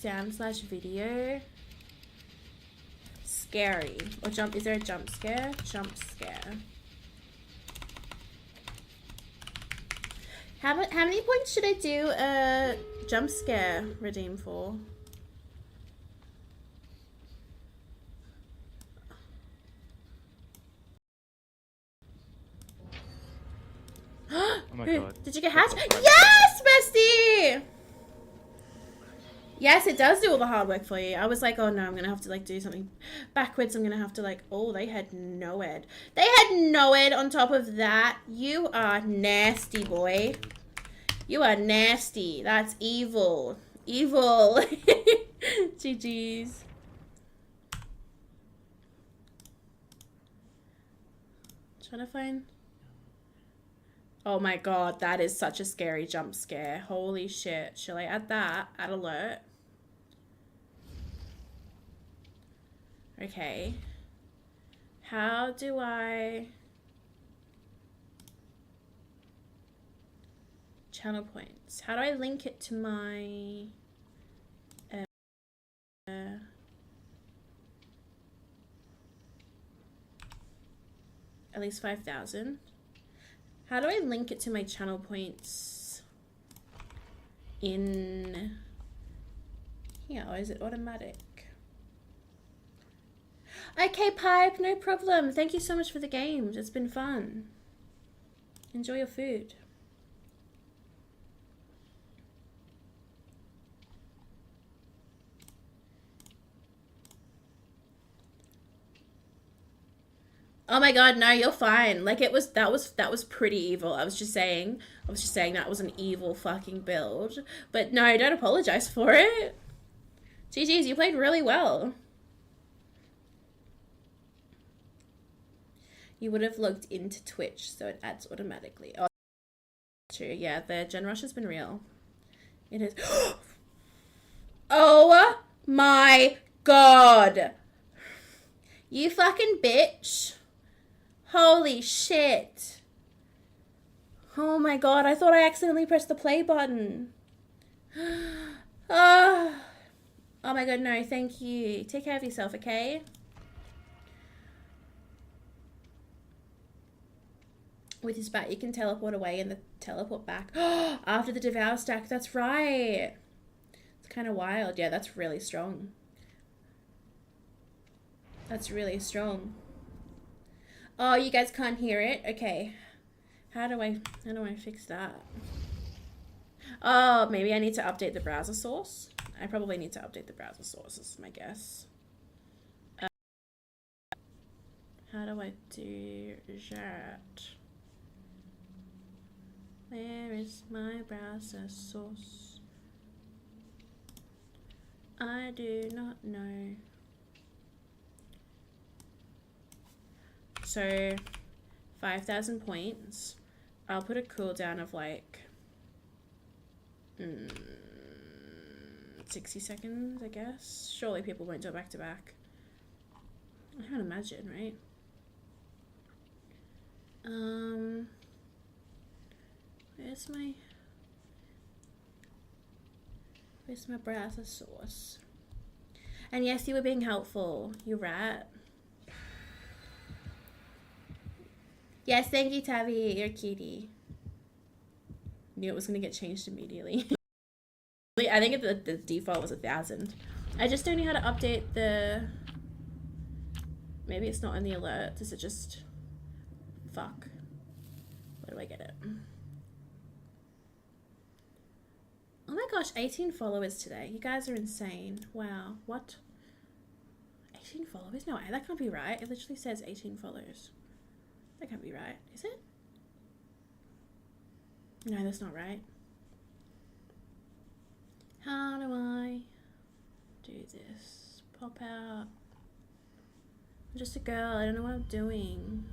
sound/video. Scary. Or jump. Is there a jump scare? Jump scare. How many points should I do a jump scare redeem for? Oh my god. Did you get hatched? Yes, bestie! Yes, it does do all the hard work for you. I was like, oh no, I'm gonna have to like do something backwards. I'm gonna have to like, oh, they had no ed. They had no ed on top of that. You are nasty, boy. You are nasty. That's evil. Evil. GG's. Trying to find... Oh my god, that is such a scary jump scare. Holy shit. Shall I add that? Add alert. Okay. How do I... Channel points. How do I link it to my... at least 5,000. How do I link it to my channel points in here, or is it automatic? Okay, Pipe, no problem. Thank you so much for the games. It's been fun. Enjoy your food. Oh my god, no, you're fine. Like that was pretty evil. I was just saying that was an evil fucking build. But no, don't apologize for it. GG's, you played really well. You would have logged into Twitch, so it adds automatically. Oh, true. Yeah, the Gen Rush has been real. It is. Oh my god. You fucking bitch. Holy shit. Oh my god, I thought I accidentally pressed the play button. Oh my god, no, thank you. Take care of yourself, okay? With his bat, you can teleport away and teleport back. After the Devour stack, that's right. It's kind of wild. Yeah, that's really strong. That's really strong. Oh, you guys can't hear it? Okay. How do I fix that? Oh, maybe I need to update the browser source. I probably need to update the browser source, is my guess. How do I do that? Where is my browser source? I do not know. So 5,000 points. I'll put a cooldown of like 60 seconds, I guess. Surely people won't do it back to back. I can't imagine, right? Where's my browser source? And yes, you were being helpful. You're right. Yes, thank you, Tabby. You're a cutie. Knew it was going to get changed immediately. I think the default was 1,000. I just don't know how to update the... Maybe it's not in the alert. Does it just... Fuck. Where do I get it? Oh my gosh, 18 followers today. You guys are insane. Wow. What? 18 followers? No, that can't be right. It literally says 18 followers. That can't be right, is it? No, that's not right. How do I do this? Pop out. I'm just a girl. I don't know what I'm doing.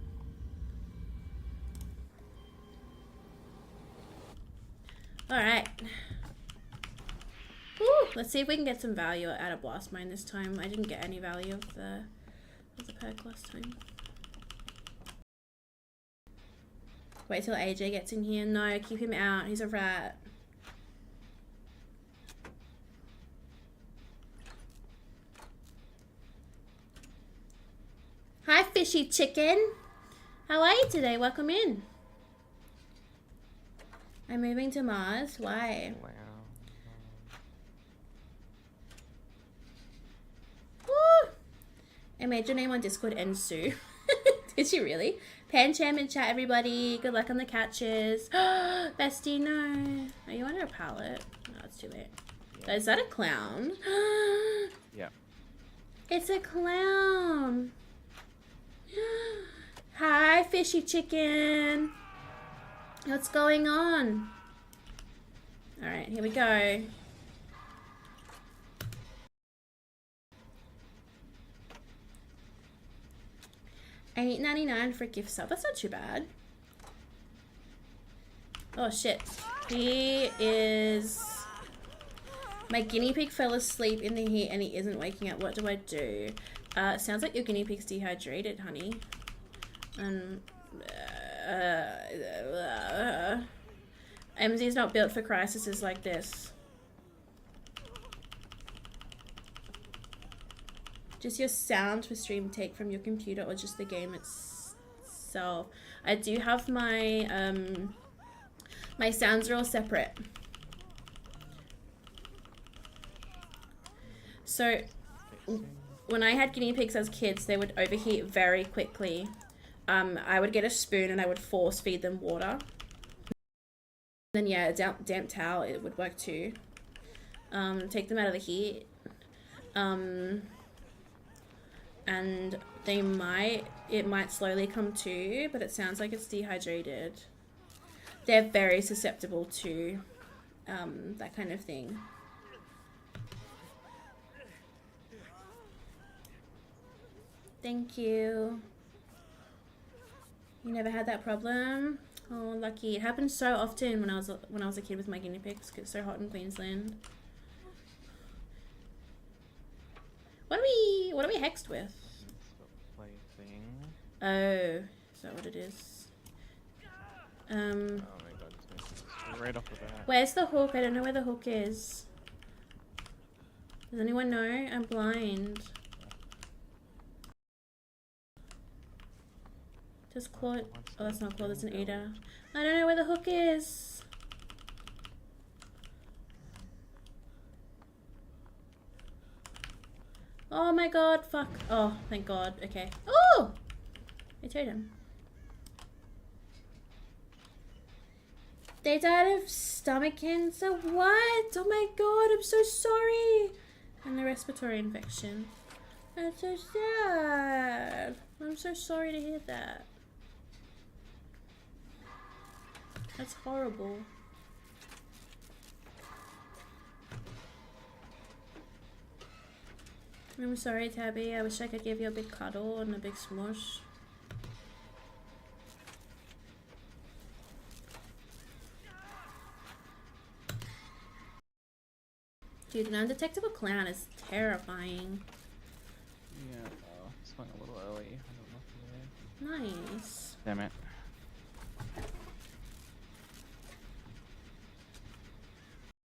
Alright. Let's see if we can get some value out of Blast Mine this time. I didn't get any value of the perk last time. Wait till AJ gets in here. No, keep him out. He's a rat. fishy chicken. How are you today? Welcome in. I'm moving to Mars. Why? Wow. Woo! I made your name on Discord Ensu. Did you really? Pancham in chat, everybody. Good luck on the catches. Bestie, no. Are you under a pallet? No, it's too late. Yeah. Is that a clown? Yeah. It's a clown. Hi, fishy chicken. What's going on? All right, here we go. $8.99 for a gift sub. That's not too bad. Oh shit. He is... My guinea pig fell asleep in the heat and he isn't waking up. What do I do? Sounds like your guinea pig's dehydrated, honey. MZ's not built for crises like this. Just your sound for stream take from your computer or just the game itself? I do have my my sounds are all separate. So when I had guinea pigs as kids, they would overheat very quickly. I would get a spoon and I would force feed them water. Then yeah, a damp towel, it would work too. Take them out of the heat. And it might slowly come to, but it sounds like it's dehydrated. They're very susceptible to that kind of thing. Thank you. You never had that problem? Oh, lucky. It happened so often when I was a kid with my guinea pigs because it's so hot in Queensland. What are we hexed with? Plaything. Oh, is that what it is? Oh my god, it's right off the bat. Where's the hook? I don't know where the hook is. Does anyone know? I'm blind. Does Claude... Oh, that's not Claude, that's an Ada. I don't know where the hook is. Oh my god, fuck. Oh, thank god. Okay. Oh! I told him. They died of stomach cancer? What? Oh my god, I'm so sorry. And a respiratory infection. That's so sad. I'm so sorry to hear that. That's horrible. I'm sorry, Tabby. I wish I could give you a big cuddle and a big smush. Dude, an undetectable clown is terrifying. Yeah, it's going a little early. I don't know if you're there. Nice. Damn it.